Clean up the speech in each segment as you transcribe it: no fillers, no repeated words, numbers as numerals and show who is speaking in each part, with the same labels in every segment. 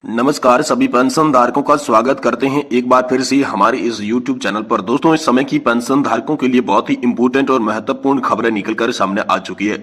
Speaker 1: नमस्कार, सभी पेंशन धारकों का स्वागत करते हैं एक बार फिर से हमारे इस YouTube चैनल पर। दोस्तों, इस समय की पेंशन धारकों के लिए बहुत ही इंपॉर्टेंट और महत्वपूर्ण खबरें निकलकर सामने आ चुकी है।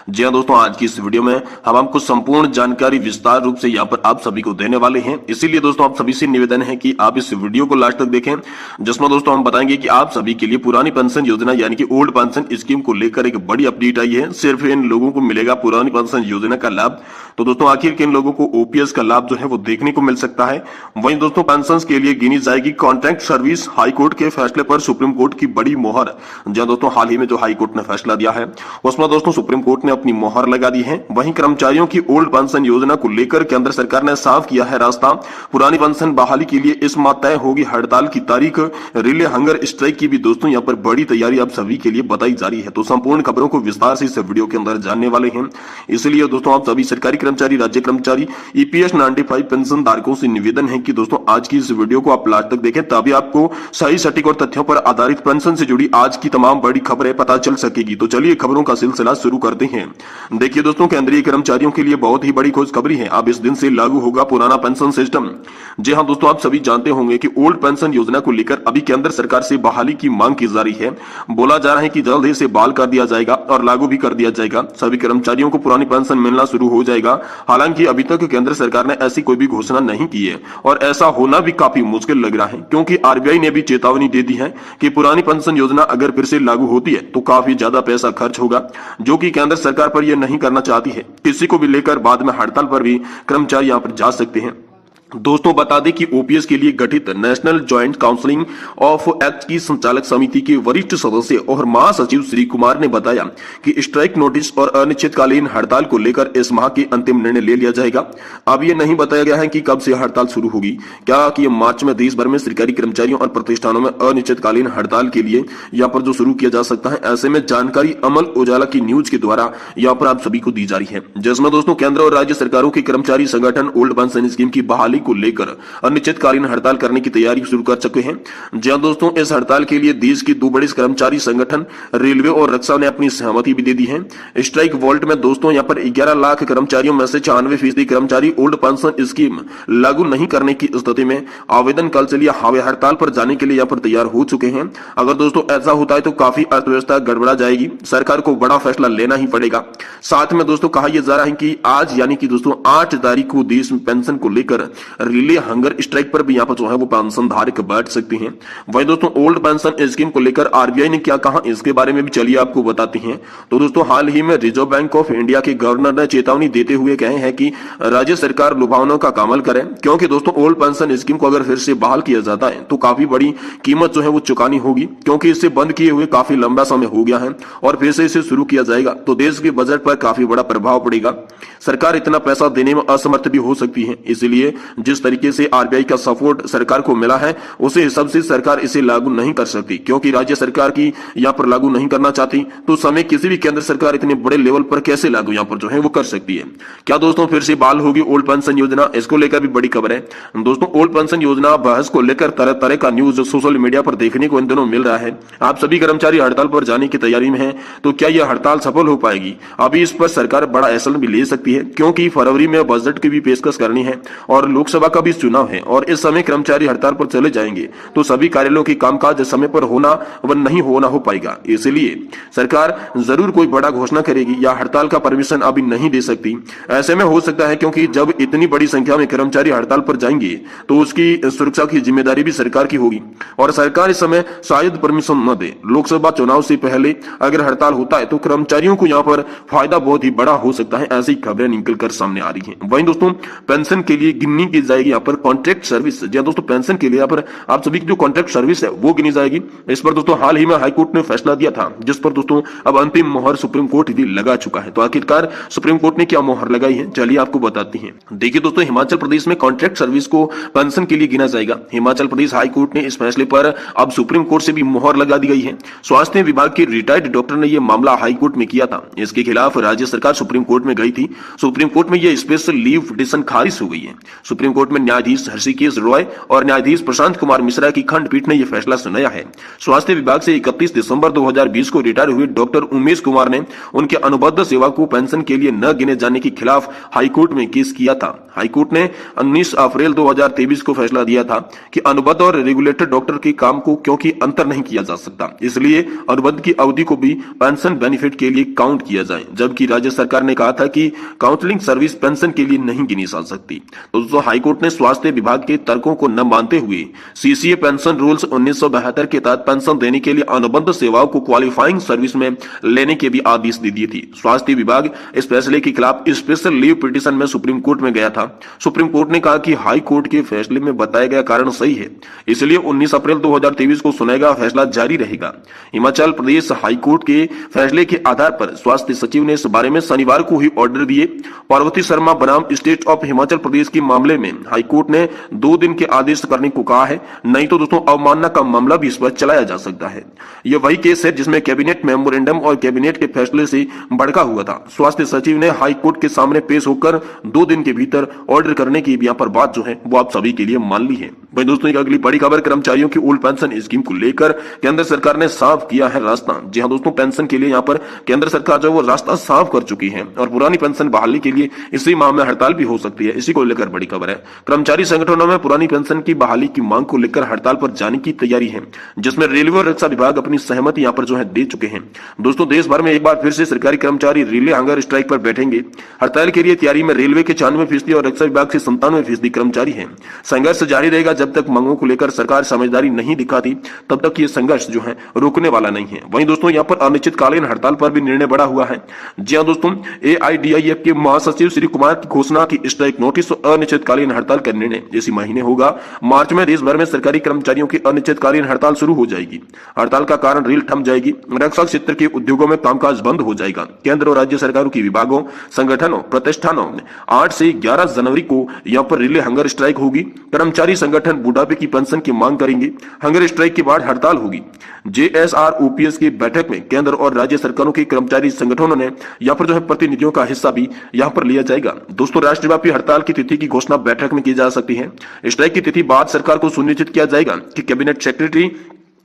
Speaker 1: जी हां दोस्तों, आज की इस वीडियो में हम आपको संपूर्ण जानकारी विस्तार रूप से यहाँ पर आप सभी को देने वाले हैं। इसीलिए दोस्तों आप सभी से निवेदन है कि आप इस वीडियो को लास्ट तक देखें, जिसमें दोस्तों हम बताएंगे कि आप सभी के लिए पुरानी पेंशन योजना यानी कि ओल्ड पेंशन स्कीम को लेकर एक बड़ी अपडेट आई है। सिर्फ इन लोगों को मिलेगा पुरानी पेंशन योजना का लाभ। तो दोस्तों आखिर किन लोगों को ओपीएस का लाभ जो है वो देखने को मिल सकता है। वहीं दोस्तों पेंशन के लिए गिनी जाएगी कॉन्ट्रैक्ट सर्विस। हाई कोर्ट के फैसले पर सुप्रीम कोर्ट की बड़ी मोहर। जहां दोस्तों हाल ही में जो हाई कोर्ट ने फैसला दिया है उसमें दोस्तों सुप्रीम कोर्ट ने अपनी मोहर लगा दी है। वहीं कर्मचारियों की ओल्ड पेंशन योजना को लेकर केंद्र सरकार ने साफ किया है रास्ता। पुरानी पेंशन बहाली के लिए इस माह तय होगी हड़ताल की तारीख। रिले हंगर स्ट्राइक की भी दोस्तों यहाँ पर बड़ी तैयारी आप सभी के लिए बताई जा रही है। तो संपूर्ण खबरों को विस्तार से इस वीडियो के अंदर जानने वाले हैं। इसलिए दोस्तों आप सभी सरकारी कर्मचारी, राज्य कर्मचारी, ईपीएस 95 पेंशन धारकों से निवेदन है कि दोस्तों आज की इस वीडियो को आप लास्ट तक देखें, तभी आपको सही, सटीक और तथ्यों पर आधारित पेंशन से जुड़ी आज की तमाम बड़ी खबरें पता चल सकेगी। तो चलिए खबरों का सिलसिला शुरू करते हैं। देखिए दोस्तों, केंद्रीय कर्मचारियों के लिए बहुत ही बड़ी खुशखबरी है। अब इस दिन से लागू होगा पुराना पेंशन सिस्टम। जी हां दोस्तों, आप सभी जानते होंगे कि ओल्ड पेंशन योजना को लेकर अभी केंद्र सरकार से बहाली की मांग की जा रही है। बोला जा रहा है कि जल्द ही इसे बहाल कर दिया जाएगा और लागू भी कर दिया जाएगा। सभी कर्मचारियों को पुरानी पेंशन मिलना शुरू हो जाएगा। हालांकि अभी तक केंद्र सरकार ने ऐसी कोई भी घोषणा नहीं की है और ऐसा होना भी काफी मुश्किल लग रहा है, क्योंकि आरबीआई ने भी चेतावनी दे दी है कि पुरानी पेंशन योजना अगर फिर से लागू होती है तो काफी ज्यादा पैसा खर्च होगा, जो कि केंद्र सरकार पर यह नहीं करना चाहती है। किसी को भी लेकर बाद में हड़ताल पर भी कर्मचारी यहां पर जा सकते हैं। दोस्तों बता दें कि ओपीएस के लिए गठित national joint counselling of act की संचालक समिति के वरिष्ठ सदस्य और महासचिव श्री कुमार ने बताया कि स्ट्राइक नोटिस और अनिश्चितकालीन हड़ताल को लेकर इस माह के अंतिम निर्णय ले लिया जाएगा। अब ये नहीं बताया गया है कि कब से हड़ताल शुरू होगी, क्या कि मार्च में देश भर में सरकारी कर्मचारियों और प्रतिष्ठानों में अनिश्चितकालीन हड़ताल के लिए यहाँ पर जो शुरू किया जा सकता है। ऐसे में जानकारी अमल उजाला की न्यूज के द्वारा यहाँ पर आप सभी को दी जा रही है, जिसमें दोस्तों केंद्र और राज्य सरकारों के कर्मचारी संगठन ओल्ड पेंशन स्कीम की बहाली को लेकर अनिश्चितकालीन हड़ताल करने की तैयारी शुरू कर चुके हैं। जहां दोस्तों इस हड़ताल के लिए देश की दो बड़े कर्मचारी संगठन रेलवे और रक्षा ने अपनी सहमति भी दे दी है। स्ट्राइक वोल्ट में दोस्तों यहां पर 11 लाख कर्मचारियों में से 96% कर्मचारी ओल्ड पेंशन स्कीम लागू नहीं करने की स्थिति में आवेदन कल से लिए हवाई हड़ताल पर जाने के लिए यहां पर तैयार हो चुके हैं। अगर दोस्तों ऐसा होता है तो काफी अर्थव्यवस्था गड़बड़ा जाएगी, सरकार को बड़ा फैसला लेना ही पड़ेगा। साथ में दोस्तों कहा यह जा रहा है कि आज यानी कि दोस्तों 8 तारीख को देश में पेंशन को लेकर रिले हंगर स्ट्राइक पर भी यहाँ पर जो है वो पेंशन धारक बैठ सकते हैं। वहीं दोस्तों ओल्ड पेंशन स्कीम को लेकर आरबीआई ने क्या कहा, इसके बारे में भी चलिए आपको बताते हैं। तो दोस्तों हाल ही में रिजर्व बैंक ऑफ इंडिया के गवर्नर ने चेतावनी देते हुए कहे हैं कि राज्य सरकार लुभावनों का अमल करे, क्योंकि दोस्तों ओल्ड पेंशन स्कीम को अगर फिर से बहाल किया जाता है तो काफी बड़ी कीमत जो है वो चुकानी होगी, क्योंकि इसे बंद किए हुए काफी लंबा समय हो गया है और फिर से इसे शुरू किया जाएगा तो देश के बजट पर काफी बड़ा प्रभाव पड़ेगा। सरकार इतना पैसा देने में असमर्थ भी हो सकती है। इसलिए जिस तरीके से आरबीआई का सपोर्ट सरकार को मिला है उसे हिसाब से सरकार इसे लागू नहीं कर सकती, क्योंकि राज्य सरकार की यहाँ पर लागू नहीं करना चाहती तो समय किसी भी केंद्र सरकार इतने बड़े लेवल पर कैसे लागू यहाँ पर जो है वो कर सकती है। क्या दोस्तों फिर से बहाल होगी ओल्ड पेंशन योजना, इसको लेकर भी बड़ी खबर है। दोस्तों ओल्ड पेंशन योजना बहस को लेकर तरह तरह का न्यूज सोशल मीडिया पर देखने को इन दिनों मिल रहा है। आप सभी कर्मचारी हड़ताल पर जाने की तैयारी में है, तो क्या यह हड़ताल सफल हो पाएगी? अभी इस पर सरकार बड़ा एक्शन भी ले सकती है, क्योंकि फरवरी में बजट की भी पेशकश करनी है और लोकसभा का भी चुनाव है और इस समय कर्मचारी हड़ताल पर चले जाएंगे तो सभी कार्यालयों की कामकाज समय पर होना व नहीं होना हो पाएगा। इसलिए सरकार जरूर कोई बड़ा घोषणा करेगी या हड़ताल का परमिशन अभी नहीं दे सकती। ऐसे में हो सकता है क्योंकि जब इतनी बड़ी संख्या में कर्मचारी हड़ताल पर जाएंगे तो उसकी सुरक्षा की जिम्मेदारी भी सरकार की होगी और सरकार इस समय शायद परमिशन न दे। लोकसभा चुनाव से पहले अगर हड़ताल होता है तो कर्मचारियों को यहाँ पर फायदा बहुत ही बड़ा हो सकता है, ऐसी खबरें निकलकर सामने आ रही है। वहीं दोस्तों पेंशन के लिए गिननी की जाएगी यहाँ पर कॉन्ट्रैक्ट सर्विस। दोस्तों पेंशन के लिए यहाँ पर आप सभी की जो कॉन्ट्रैक्ट सर्विस है वो गिनी जाएगी। इस पर दोस्तों हाल ही में हाई कोर्ट ने फैसला दिया था, जिस पर दोस्तों अब अंतिम मोहर सुप्रीम कोर्ट भी लगा चुका है। तो आखिरकार सुप्रीम कोर्ट ने क्या मोहर लगाई है चलिए आपको बताते हैं। देखिए दोस्तों हिमाचल प्रदेश में कॉन्ट्रैक्ट सर्विस को पेंशन के लिए गिना जाएगा। हिमाचल प्रदेश हाई कोर्ट ने इस फैसले पर अब सुप्रीम कोर्ट से भी मोहर लगा दी गई है। स्वास्थ्य विभाग के रिटायर्ड डॉक्टर ने यह मामला हाई कोर्ट में किया था। इसके खिलाफ राज्य सरकार सुप्रीम कोर्ट में गई थी। सुप्रीम कोर्ट में यह स्पेशल लीव पिटीशन खारिज हो गई है। सुप्रीम सुप्रीम कोर्ट में न्यायाधीश हृषिकेश रॉय और न्यायाधीश प्रशांत कुमार मिश्रा की खंडपीठ ने यह फैसला सुनाया है। स्वास्थ्य विभाग से 31 दिसंबर 2020 को रिटायर हुए डॉक्टर उमेश कुमार ने उनके अनुबंध सेवा को पेंशन के लिए न गिने जाने के खिलाफ हाईकोर्ट में केस किया था। हाईकोर्ट ने 19 अप्रैल 2023 को फैसला दिया था कि अनुबंध और रेगुलेटेड डॉक्टर के काम को क्योंकि अंतर नहीं किया जा सकता, इसलिए अनुबंध की अवधि को भी पेंशन बेनिफिट के लिए काउंट किया जाए, जबकि राज्य सरकार ने कहा था कि काउंसलिंग सर्विस पेंशन के लिए नहीं गिनी जा सकती। तो दोस्तों हाईकोर्ट ने स्वास्थ्य विभाग के तर्कों को न मानते हुए सीसीए पेंशन रूल्स 1972 के तहत पेंशन देने के लिए अनुबंध सेवाओं को क्वालिफाइंग सर्विस में लेने के भी आदेश दे दिए थे। स्वास्थ्य विभाग इस फैसले के खिलाफ स्पेशल लीव पिटीशन में सुप्रीम कोर्ट में गया था। सुप्रीम कोर्ट ने कहा कि हाई कोर्ट के फैसले में बताया गया कारण सही है, इसलिए 19 अप्रैल 2023 को सुनाया गया फैसला जारी रहेगा। हिमाचल प्रदेश हाई कोर्ट के फैसले के आधार पर स्वास्थ्य सचिव ने इस बारे में शनिवार को ही ऑर्डर दिए। पार्वती शर्मा बनाम स्टेट ऑफ हिमाचल प्रदेश के मामले में हाई कोर्ट ने 2 दिन के आदेश करने को कहा है, नहीं तो दोस्तों अवमानना का मामला भी इस पर चलाया जा सकता है। यह वही केस है जिसमें कैबिनेट मेमोरेंडम और कैबिनेट के फैसले से भड़का हुआ था। स्वास्थ्य सचिव ने हाई कोर्ट के सामने पेश होकर 2 दिन के भीतर ऑर्डर करने की यहाँ पर बात जो है वो आप सभी के लिए मान ली है। भाई दोस्तों एक अगली बड़ी खबर, कर्मचारियों की ओल्ड पेंशन स्कीम को लेकर केंद्र सरकार ने साफ किया है रास्ता। जी हाँ दोस्तों, पेंशन के लिए यहाँ पर केंद्र सरकार जो वो रास्ता साफ कर चुकी है और पुरानी पेंशन बहाली के लिए इसी माह में हड़ताल भी हो सकती है। इसी को लेकर बड़ी खबर है। कर्मचारी संगठनों में पुरानी पेंशन की बहाली की मांग को लेकर हड़ताल पर जाने की तैयारी है, जिसमें रेलवे और रक्षा विभाग अपनी सहमति यहाँ पर जो है दे चुके हैं। दोस्तों देश भर में एक बार फिर से सरकारी कर्मचारी रिले हंगर स्ट्राइक पर बैठेंगे। हड़ताल के लिए तैयारी में रेलवे के 96% और रक्षा विभाग से 97% कर्मचारी हैं। संघर्ष जारी रहेगा जब तक मांगों को लेकर सरकार समझदारी नहीं दिखाती, तब तक ये संघर्ष जो है रुकने वाला नहीं है। वहीं दोस्तों यहाँ पर अनिश्चितकालीन हड़ताल पर भी निर्णय बड़ा हुआ है। जी हाँ दोस्तों, AIDIF के महासचिव श्री कुमार की घोषणा की स्ट्राइक नोटिस और अनिश्चितकालीन हड़ताल का निर्णय इसी महीने होगा। मार्च में देश भर में सरकारी कर्मचारियों की अनिश्चितकालीन हड़ताल शुरू हो जाएगी। हड़ताल का कारण रेल थम जाएगी, रक्षा क्षेत्र के उद्योगों में कामकाज बंद हो जाएगा। केंद्र और राज्य सरकारों की विभागों, संगठनों, प्रतिष्ठानों में 8 से 11 जनवरी को यहाँ पर रिले हंगर स्ट्राइक होगी। कर्मचारी संगठन बुढ़ापे की पेंशन की मांग करेंगे। हंगर स्ट्राइक के बाद हड़ताल होगी। JSROPS की बैठक में केंद्र और राज्य सरकारों के कर्मचारी संगठनों ने यहाँ पर जो है प्रतिनिधियों का हिस्सा भी यहाँ पर लिया जाएगा। दोस्तों राष्ट्रव्यापी हड़ताल की तिथि की घोषणा बैठक में की जा सकती है। स्ट्राइक की तिथि बाद सरकार को सुनिश्चित किया जाएगा कि कैबिनेट सेक्रेटरी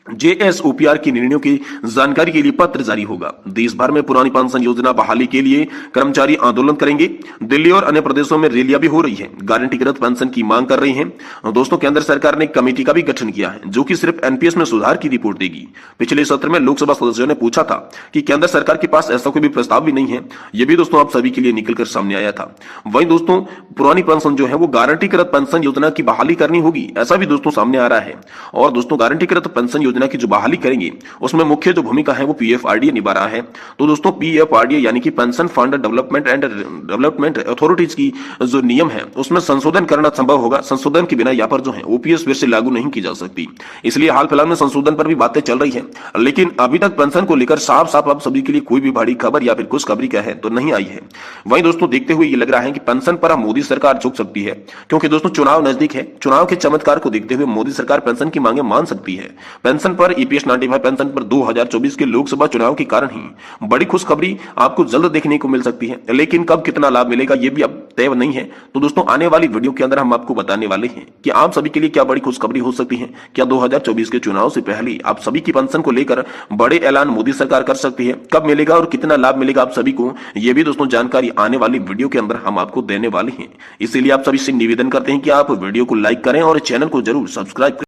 Speaker 1: JSOPR की निर्णयों की जानकारी के लिए पत्र जारी होगा। देश भर में पुरानी पेंशन योजना बहाली के लिए कर्मचारी आंदोलन करेंगे। दिल्ली और अन्य प्रदेशों में रैलियां भी हो रही है, गारंटीकृत पेंशन की मांग कर रही हैं। दोस्तों केंद्र सरकार ने कमेटी का भी गठन किया है जो कि सिर्फ NPS में सुधार की रिपोर्ट देगी। पिछले सत्र में लोकसभा सदस्यों ने पूछा था कि केंद्र सरकार के पास ऐसा कोई भी प्रस्ताव भी नहीं है। यह भी दोस्तों आप सभी के लिए निकलकर सामने आया था। वहीं दोस्तों पुरानी पेंशन जो है वो गारंटीकृत पेंशन योजना की बहाली करनी होगी, ऐसा भी दोस्तों सामने आ रहा है। और दोस्तों गारंटीकृत पेंशन योजना की जो बहाली करेंगे उसमें मुख्य जो भूमिका है वो PFRDA निभा रहा है। तो दोस्तों PFRDA यानी कि पेंशन फंड डेवलपमेंट अथॉरिटीज की जो नियम है उसमें संशोधन करना संभव होगा। संशोधन के बिना यहाँ पर जो है OPS फिर से लागू नहीं की जा सकती, इसलिए हाल फिलहाल में संशोधन पर भी बातें चल रही है। लेकिन अभी तक पेंशन को लेकर साफ साफ आप सभी के लिए कोई भी बड़ी खबर या फिर खुशखबरी क्या है तो नहीं आई है। वहीं दोस्तों देखते हुए ये लग रहा है कि पेंशन पर मोदी सरकार झुक सकती है, क्योंकि दोस्तों चुनाव नजदीक है। चुनाव के चमत्कार को देखते हुए मोदी सरकार पेंशन की मांगे मान सकती है। पेंशन पर EPS 95 पेंशन पर 2024 के लोकसभा चुनाव के कारण ही बड़ी खुशखबरी आपको जल्द देखने को मिल सकती है, लेकिन कब कितना लाभ मिलेगा ये भी अब तय नहीं है। तो दोस्तों आने वाली वीडियो के अंदर हम आपको बताने वाले हैं कि आप सभी के लिए क्या बड़ी खुशखबरी हो सकती है। क्या 2024 के चुनाव से पहले आप सभी की पेंशन को लेकर बड़े ऐलान मोदी सरकार कर सकती है, कब मिलेगा और कितना लाभ मिलेगा आप सभी को, ये भी दोस्तों जानकारी आने वाली वीडियो के अंदर हम आपको देने वाले हैं। इसीलिए आप सभी से निवेदन करते हैं कि आप वीडियो को लाइक करें और चैनल को जरूर सब्सक्राइब करें।